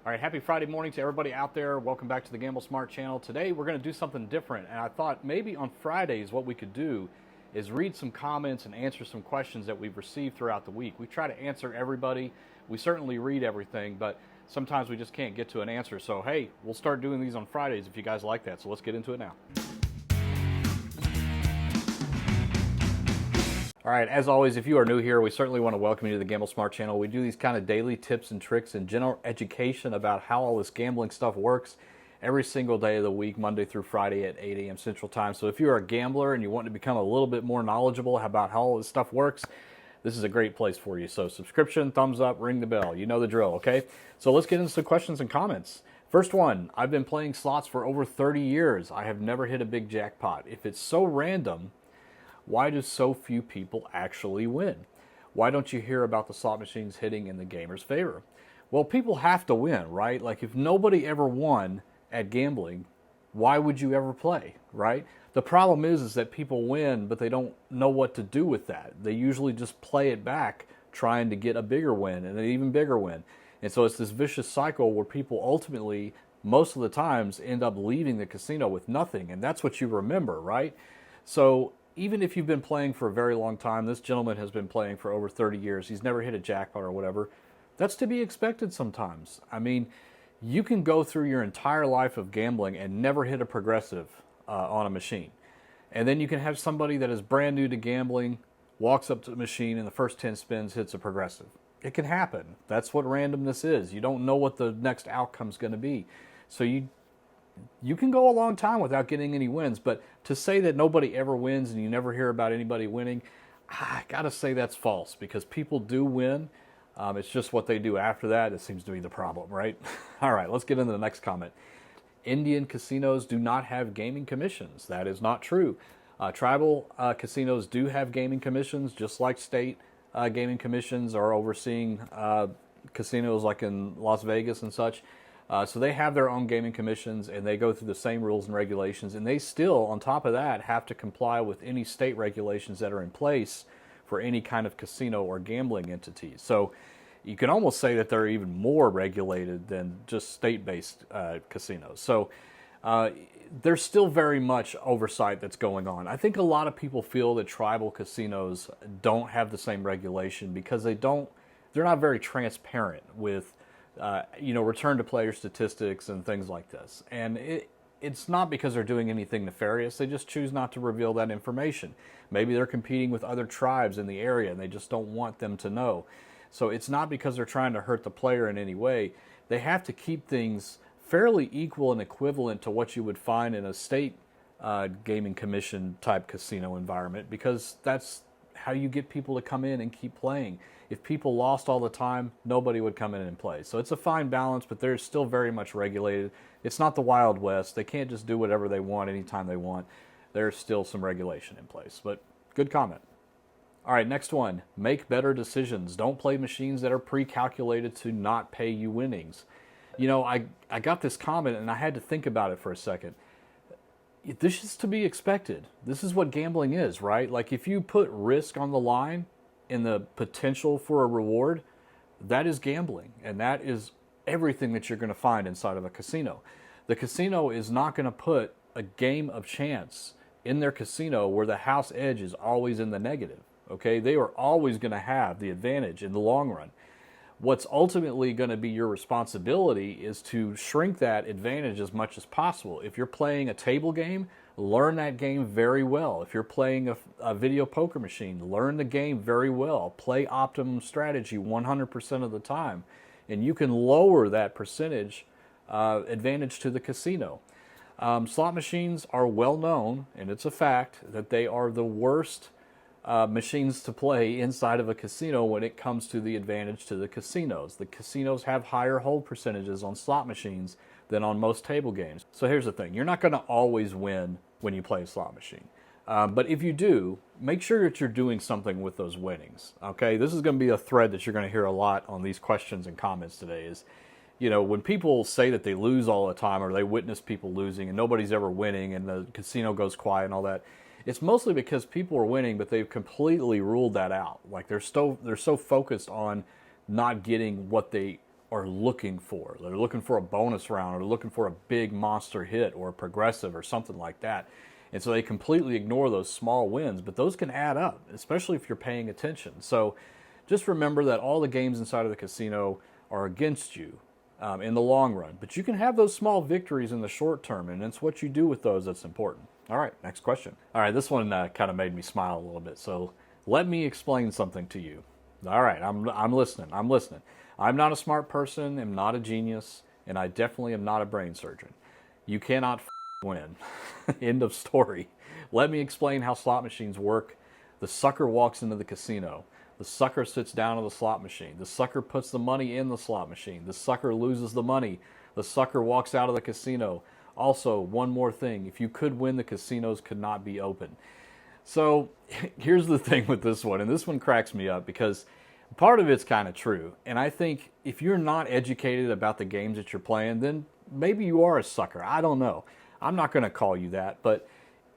All right, happy Friday morning to everybody out there. Welcome back to the Gamble Smart channel. Today we're going to do something different, and I thought maybe on Fridays what we could do is read some comments and answer some questions that we've received throughout the week. We try to answer everybody. We certainly read everything, but sometimes we just can't get to an answer. So hey, we'll start doing these on Fridays if you guys like that. So let's get into it now. All right, as always, if you are new here, we certainly want to welcome you to the Gamble Smart channel. We do these kind of daily tips and tricks and general education about how all this gambling stuff works every single day of the week, Monday through Friday at 8 a.m. Central Time. So if you're a gambler and you want to become a little bit more knowledgeable about how all this stuff works, this is a great place for you. So subscription, thumbs up, ring the bell. You know the drill, okay? So let's get into some questions and comments. First one, I've been playing slots for over 30 years. I have never hit a big jackpot. If it's so random, why do so few people actually win? Why don't you hear about the slot machines hitting in the gamer's favor? Well, people have to win, right? Like if nobody ever won at gambling, why would you ever play, right? The problem is that people win, but they don't know what to do with that. They usually just play it back trying to get a bigger win and an even bigger win. And so it's this vicious cycle where people ultimately, most of the times, end up leaving the casino with nothing. And that's what you remember, right? So even if you've been playing for a very long time, this gentleman has been playing for over 30 years, he's never hit a jackpot or whatever, that's to be expected sometimes. I mean, you can go through your entire life of gambling and never hit a progressive on a machine. And then you can have somebody that is brand new to gambling, walks up to the machine, and the first 10 spins hits a progressive. It can happen. That's what randomness is. You don't know what the next outcome's going to be. So you can go a long time without getting any wins, but to say that nobody ever wins and you never hear about anybody winning, I gotta say that's false, because people do win. It's just what they do after that that seems to be the problem, right? All right, let's get into the next comment. Indian casinos do not have gaming commissions. That is not true. Tribal casinos do have gaming commissions, just like state gaming commissions are overseeing casinos like in Las Vegas and such. So they have their own gaming commissions, and they go through the same rules and regulations, and they still, on top of that, have to comply with any state regulations that are in place for any kind of casino or gambling entity. So you can almost say that they're even more regulated than just state-based casinos. So there's still very much oversight that's going on. I think a lot of people feel that tribal casinos don't have the same regulation because they're not very transparent with return to player statistics and things like this. And it's not because they're doing anything nefarious. They just choose not to reveal that information. Maybe they're competing with other tribes in the area and they just don't want them to know. So it's not because they're trying to hurt the player in any way. They have to keep things fairly equal and equivalent to what you would find in a state gaming commission type casino environment, because that's how you get people to come in and keep playing. If people lost all the time, nobody would come in and play. So it's a fine balance, but they're still very much regulated. It's not the Wild West. They can't just do whatever they want anytime they want. There's still some regulation in place, but good comment. All right, next one. Make better decisions. Don't play machines that are pre-calculated to not pay you winnings. You know, I got this comment and I had to think about it for a second. This is to be expected. This is what gambling is, right? Like if you put risk on the line in the potential for a reward, that is gambling, and that is everything that you're going to find inside of a casino. The casino is not going to put a game of chance in their casino where the house edge is always in the negative, okay? They are always going to have the advantage in the long run. What's ultimately going to be your responsibility is to shrink that advantage as much as possible. If you're playing a table game, learn that game very well. If you're playing a video poker machine, learn the game very well. Play optimum strategy 100% of the time. And you can lower that percentage advantage to the casino. Slot machines are well known, and it's a fact, that they are the worst machines to play inside of a casino when it comes to the advantage to the casinos. The casinos have higher hold percentages on slot machines than on most table games. So here's the thing. You're not going to always win when you play a slot machine. But if you do, make sure that you're doing something with those winnings. Okay, this is going to be a thread that you're going to hear a lot on these questions and comments today is, you know, when people say that they lose all the time or they witness people losing and nobody's ever winning and the casino goes quiet and all that, it's mostly because people are winning, but they've completely ruled that out. Like they're so focused on not getting what they are looking for. They're looking for a bonus round, or they're looking for a big monster hit or a progressive or something like that. And so they completely ignore those small wins, but those can add up, especially if you're paying attention. So just remember that all the games inside of the casino are against you in the long run. But you can have those small victories in the short term, and it's what you do with those that's important. All right, next question. All right, this one kind of made me smile a little bit. So let me explain something to you. All right, I'm listening. I'm listening. I'm not a smart person. I'm not a genius, and I definitely am not a brain surgeon. You cannot win. End of story. Let me explain how slot machines work. The sucker walks into the casino. The sucker sits down on the slot machine. The sucker puts the money in the slot machine. The sucker loses the money. The sucker walks out of the casino. Also, one more thing. If you could win, the casinos could not be open. So here's the thing with this one, and this one cracks me up because part of it's kind of true. And I think if you're not educated about the games that you're playing, then maybe you are a sucker. I don't know. I'm not going to call you that, but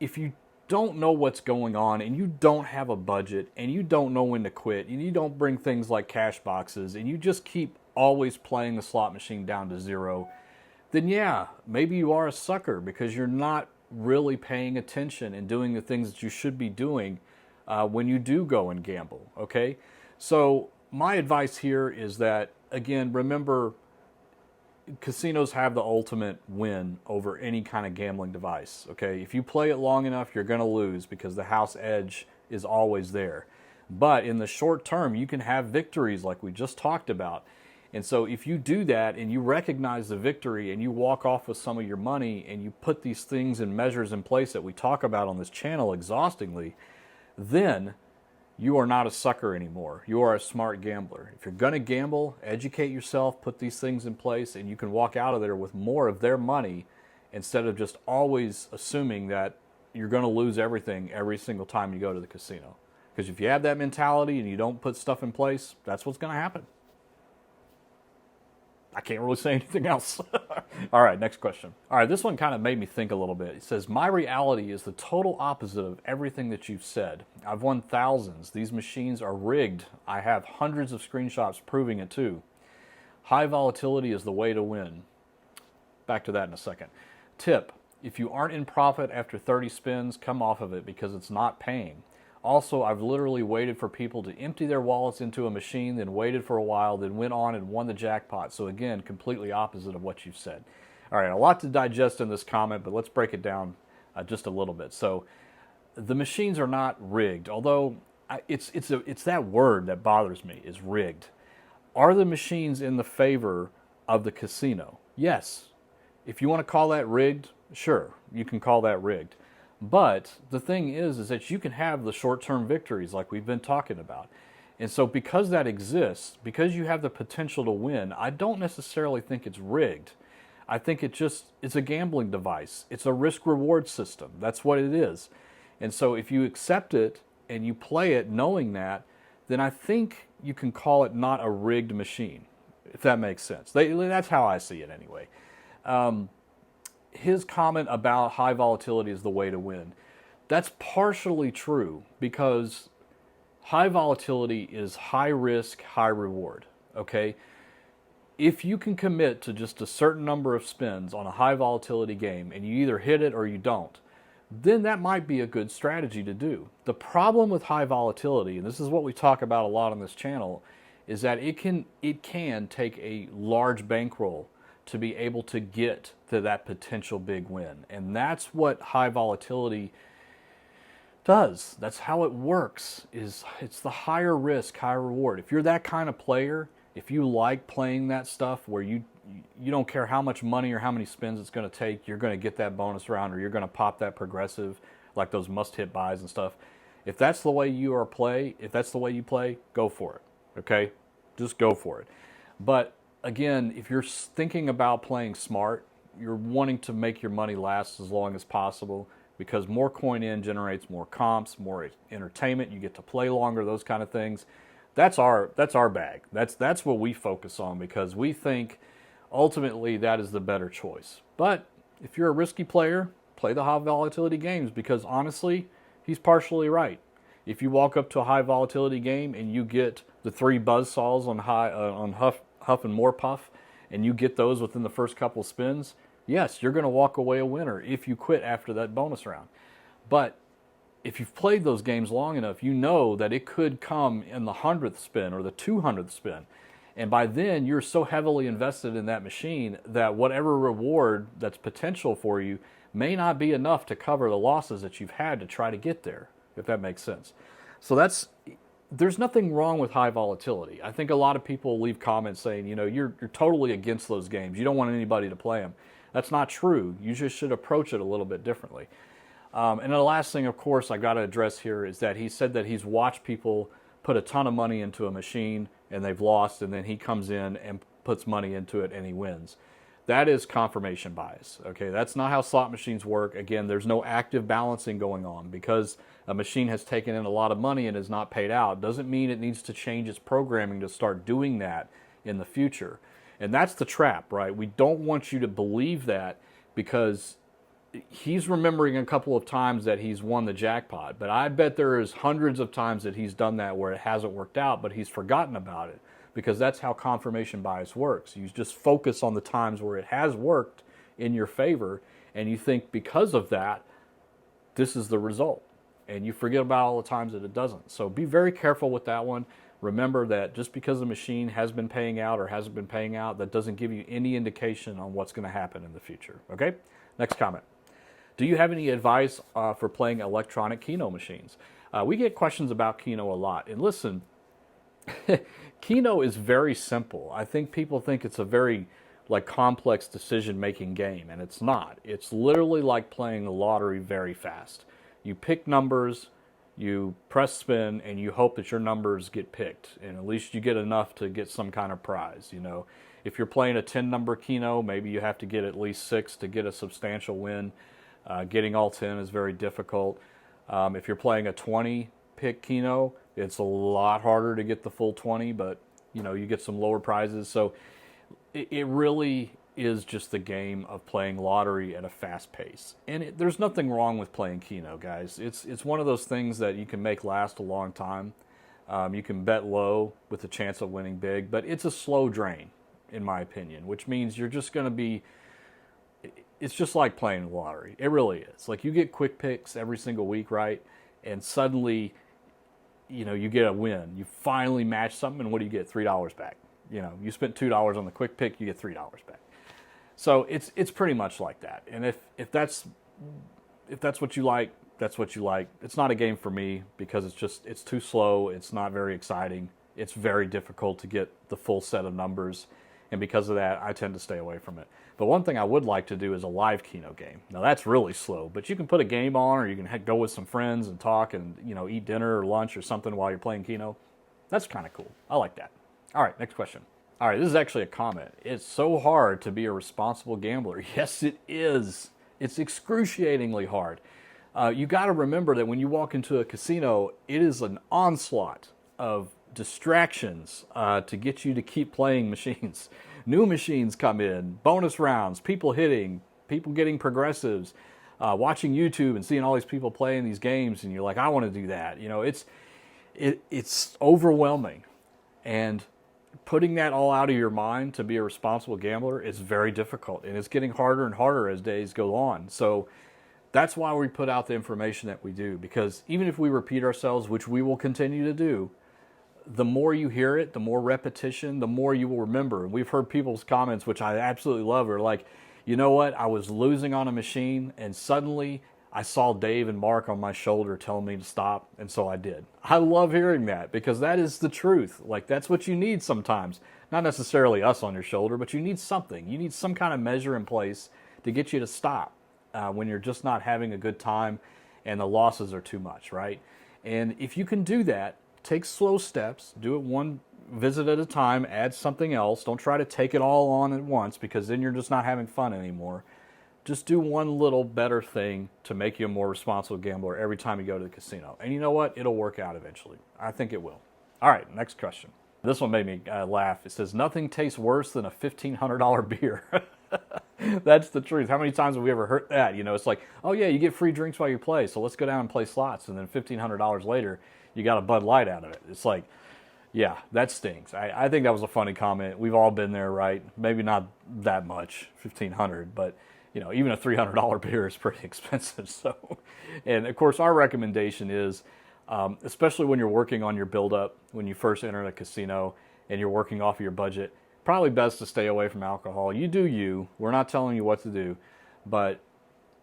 if you don't know what's going on and you don't have a budget and you don't know when to quit and you don't bring things like cash boxes and you just keep always playing the slot machine down to zero, then yeah, maybe you are a sucker because you're not really paying attention and doing the things that you should be doing when you do go and gamble, okay? So my advice here is that, again, remember, casinos have the ultimate win over any kind of gambling device, okay? If you play it long enough, you're going to lose because the house edge is always there. But in the short term, you can have victories like we just talked about. And so if you do that and you recognize the victory and you walk off with some of your money and you put these things and measures in place that we talk about on this channel exhaustingly, then you are not a sucker anymore. You are a smart gambler. If you're going to gamble, educate yourself, put these things in place, and you can walk out of there with more of their money instead of just always assuming that you're going to lose everything every single time you go to the casino. Because if you have that mentality and you don't put stuff in place, that's what's going to happen. I can't really say anything else. All right, next question. All right, this one kind of made me think a little bit. It says, my reality is the total opposite of everything that you've said. I've won thousands. These machines are rigged. I have hundreds of screenshots proving it too. High volatility is the way to win. Back to that in a second. Tip, if you aren't in profit after 30 spins, come off of it because it's not paying. Also, I've literally waited for people to empty their wallets into a machine, then waited for a while, then went on and won the jackpot. So again, completely opposite of what you've said. All right, a lot to digest in this comment, but let's break it down just a little bit. So the machines are not rigged, although it's that word that bothers me, is rigged. Are the machines in the favor of the casino? Yes. If you want to call that rigged, sure, you can call that rigged. But the thing is that you can have the short-term victories like we've been talking about. And so because that exists, because you have the potential to win, I don't necessarily think it's rigged. I think it's a gambling device. It's a risk-reward system. That's what it is. And so if you accept it and you play it knowing that, then I think you can call it not a rigged machine, if that makes sense. That's how I see it anyway. His comment about high volatility is the way to win. That's partially true because high volatility is high risk, high reward, okay? If you can commit to just a certain number of spins on a high volatility game and you either hit it or you don't, then that might be a good strategy to do. The problem with high volatility, and this is what we talk about a lot on this channel, is that it can take a large bankroll to be able to get to that potential big win. And that's what high volatility does. That's how it works. It's the higher risk, higher reward. If you're that kind of player, if you like playing that stuff where you don't care how much money or how many spins it's going to take, you're going to get that bonus round or you're going to pop that progressive, like those must-hit buys and stuff. If that's the way you play, go for it. Okay? Just go for it. But again, if you're thinking about playing smart, you're wanting to make your money last as long as possible because more coin in generates more comps, more entertainment, you get to play longer, those kind of things. That's our bag. That's what we focus on because we think ultimately that is the better choice. But if you're a risky player, play the high volatility games because honestly, he's partially right. If you walk up to a high volatility game and you get the 3 buzzsaws on huff and more puff, and you get those within the first couple spins, yes, you're going to walk away a winner if you quit after that bonus round. But if you've played those games long enough, you know that it could come in the 100th spin or the 200th spin. And by then, you're so heavily invested in that machine that whatever reward that's potential for you may not be enough to cover the losses that you've had to try to get there, if that makes sense. So there's nothing wrong with high volatility. I think a lot of people leave comments saying, you're totally against those games. You don't want anybody to play them. That's not true. You just should approach it a little bit differently. And the last thing, of course, I got to address here is that he said that he's watched people put a ton of money into a machine and they've lost, and then he comes in and puts money into it and he wins. That is confirmation bias. Okay, that's not how slot machines work. Again, there's no active balancing going on. Because a machine has taken in a lot of money and is not paid out doesn't mean it needs to change its programming to start doing that in the future. And that's the trap, right? We don't want you to believe that, because he's remembering a couple of times that he's won the jackpot, but I bet there is hundreds of times that he's done that where it hasn't worked out, but he's forgotten about it, because that's how confirmation bias works. You just focus on the times where it has worked in your favor, and you think because of that, this is the result, and you forget about all the times that it doesn't. So be very careful with that one. Remember that just because the machine has been paying out or hasn't been paying out, that doesn't give you any indication on what's going to happen in the future. Okay? Next comment. Do you have any advice for playing electronic Keno machines? We get questions about Keno a lot. And listen, Keno is very simple. I think people think it's a very complex decision-making game, and it's not. It's literally like playing the lottery very fast. You pick numbers, you press spin, and you hope that your numbers get picked, and at least you get enough to get some kind of prize. If you're playing a 10-number Keno, maybe you have to get at least 6 to get a substantial win. Getting all 10 is very difficult. If you're playing a 20-pick Keno, it's a lot harder to get the full 20, but you get some lower prizes. So it really is just the game of playing lottery at a fast pace. And there's nothing wrong with playing Keno, guys. It's one of those things that you can make last a long time. You can bet low with a chance of winning big, but it's a slow drain, in my opinion, which means you're just going to be... It's just like playing the lottery. It really is. Like, you get quick picks every single week, right? And suddenly, you get a win. You finally match something, and what do you get? $3 back. You spent $2 on the quick pick, you get $3 back. So it's pretty much like that. And if that's what you like, that's what you like. It's not a game for me, because it's too slow. It's not very exciting. It's very difficult to get the full set of numbers. And because of that, I tend to stay away from it. But one thing I would like to do is a live Keno game. Now, that's really slow, but you can put a game on, or you can go with some friends and talk and eat dinner or lunch or something while you're playing Keno. That's kind of cool. I like that. All right, next question. All right, this is actually a comment. It's so hard to be a responsible gambler. Yes, it is. It's excruciatingly hard. You got to remember that when you walk into a casino, it is an onslaught of distractions to get you to keep playing machines. New machines come in, bonus rounds, people hitting, people getting progressives, watching YouTube and seeing all these people playing these games, and you're like, I want to do that. It's overwhelming, and putting that all out of your mind to be a responsible gambler is very difficult, and it's getting harder and harder as days go on. So that's why we put out the information that we do, because even if we repeat ourselves, which we will continue to do, the more you hear it, the more repetition, the more you will remember. And we've heard people's comments, which I absolutely love, are like, you know what, I was losing on a machine, and suddenly I saw Dave and Mark on my shoulder telling me to stop, and so I did. I love hearing that, because that is the truth. Like, that's what you need sometimes. Not necessarily us on your shoulder, but you need something. You need some kind of measure in place to get you to stop when you're just not having a good time and the losses are too much, right? And if you can do that, take slow steps, do it one visit at a time, add something else. Don't try to take it all on at once, because then you're just not having fun anymore. Just do one little better thing to make you a more responsible gambler every time you go to the casino. And you know what? It'll work out eventually. I think it will. All right, next question. This one made me laugh. It says, nothing tastes worse than a $1,500 beer. That's the truth. How many times have we ever heard that? It's like, oh yeah, you get free drinks while you play, so let's go down and play slots. And then $1,500 later, you got a Bud Light out of it. It's like, Yeah, that stings. I think that was a funny comment. We've all been there, right? Maybe not that much, 1,500, but even a $300 beer is pretty expensive. So, and of course, our recommendation is, especially when you're working on your build-up, when you first enter a casino and you're working off of your budget, probably best to stay away from alcohol. You do you. We're not telling you what to do, but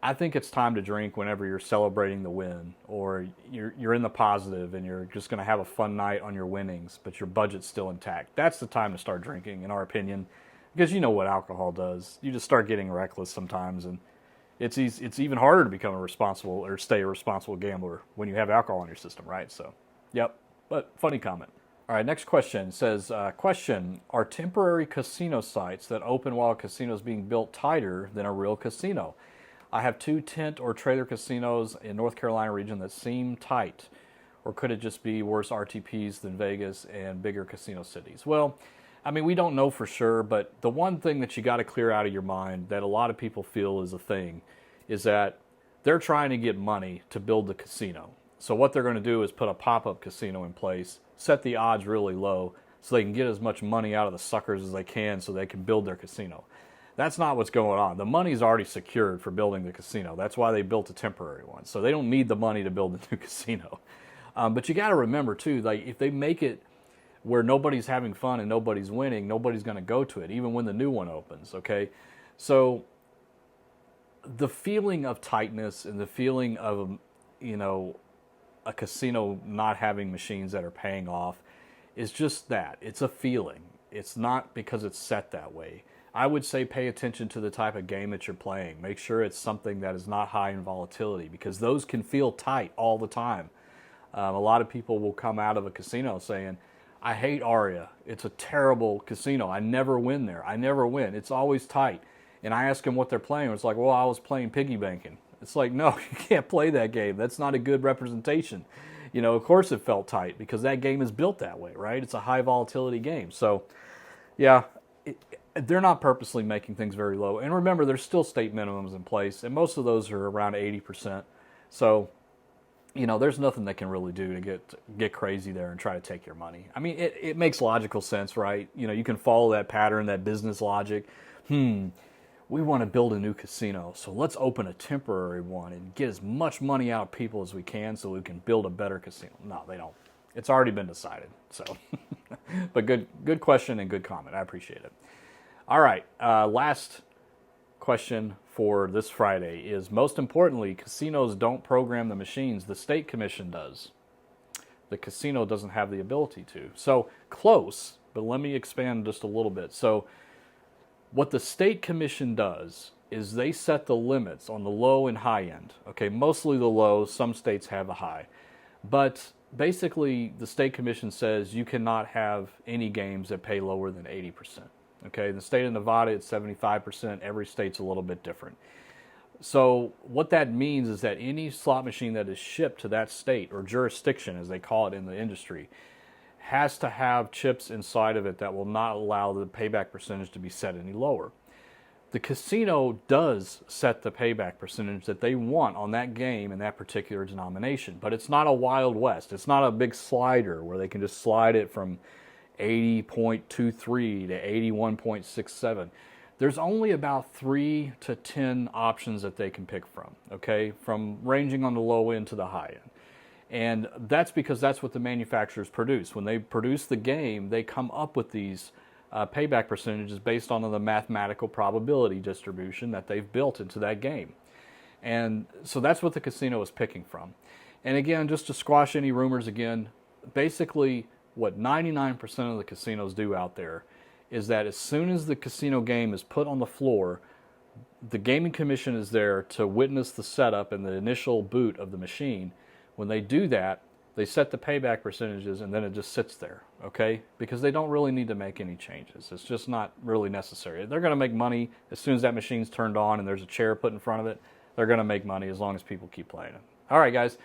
I think it's time to drink whenever you're celebrating the win, or you're in the positive and you're just going to have a fun night on your winnings, but your budget's still intact. That's the time to start drinking, in our opinion, because you know what alcohol does. You just start getting reckless sometimes, and it's even harder to become a responsible or stay a responsible gambler when you have alcohol in your system, right? So, yep. But funny comment. All right, next question says, question, are temporary casino sites that open while a casino is being built tighter than a real casino? I have 2 tent or trailer casinos in North Carolina region that seem tight. Or could it just be worse RTPs than Vegas and bigger casino cities? Well, I mean, we don't know for sure, but the one thing that you got to clear out of your mind that a lot of people feel is a thing is that they're trying to get money to build the casino. So what they're going to do is put a pop-up casino in place, set the odds really low so they can get as much money out of the suckers as they can so they can build their casino. That's not what's going on. The money's already secured for building the casino. That's why they built a temporary one. So they don't need the money to build the new casino. But you got to remember, too, like if they make it where nobody's having fun and nobody's winning, nobody's going to go to it, even when the new one opens, okay? So the feeling of tightness and the feeling of, a casino not having machines that are paying off is just that. It's a feeling. It's not because it's set that way. I would say pay attention to the type of game that you're playing. Make sure it's something that is not high in volatility, because those can feel tight all the time. A lot of people will come out of a casino saying, I hate Aria. It's a terrible casino. I never win there. I never win. It's always tight. And I ask them what they're playing. It's like, well, I was playing piggy banking. It's like, no, you can't play that game. That's not a good representation. Of course it felt tight because that game is built that way, right? It's a high volatility game. So, yeah, they're not purposely making things very low. And remember, there's still state minimums in place, and most of those are around 80%. So, there's nothing they can really do to get crazy there and try to take your money. I mean, it makes logical sense, right? You can follow that pattern, that business logic. We want to build a new casino, so let's open a temporary one and get as much money out of people as we can so we can build a better casino. No, they don't. It's already been decided. So, but good question and good comment. I appreciate it. All right, last question for this Friday is, most importantly, casinos don't program the machines. The state commission does. The casino doesn't have the ability to. So close, but let me expand just a little bit. So what the state commission does is they set the limits on the low and high end. Okay, mostly the low. Some states have a high. But basically, the state commission says you cannot have any games that pay lower than 80%. Okay, in the state of Nevada, it's 75%. Every state's a little bit different. So what that means is that any slot machine that is shipped to that state, or jurisdiction as they call it in the industry, has to have chips inside of it that will not allow the payback percentage to be set any lower. The casino does set the payback percentage that they want on that game in that particular denomination, but it's not a Wild West. It's not a big slider where they can just slide it from 80.23 to 81.67. There's only about 3 to 10 options that they can pick from, okay, from ranging on the low end to the high end. And that's because that's what the manufacturers produce. When they produce the game, they come up with these payback percentages based on the mathematical probability distribution that they've built into that game. And so that's what the casino is picking from. And again, just to squash any rumors again, basically what 99% of the casinos do out there is that as soon as the casino game is put on the floor, the gaming commission is there to witness the setup and the initial boot of the machine. When they do that, they set the payback percentages and then it just sits there, okay? Because they don't really need to make any changes. It's just not really necessary. They're going to make money as soon as that machine's turned on and there's a chair put in front of it. They're going to make money as long as people keep playing it. All right, guys.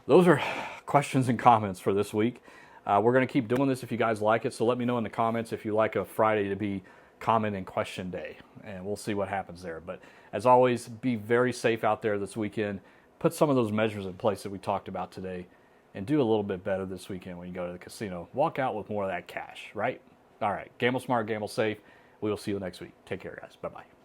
Those are questions and comments for this week. We're going to keep doing this if you guys like it, so let me know in the comments if you like a Friday to be comment and question day, and we'll see what happens there. But as always, be very safe out there this weekend. Put some of those measures in place that we talked about today. and do a little bit better this weekend when you go to the casino. Walk out with more of that cash, right? All right, gamble smart, gamble safe. We will see you next week. Take care, guys. Bye-bye.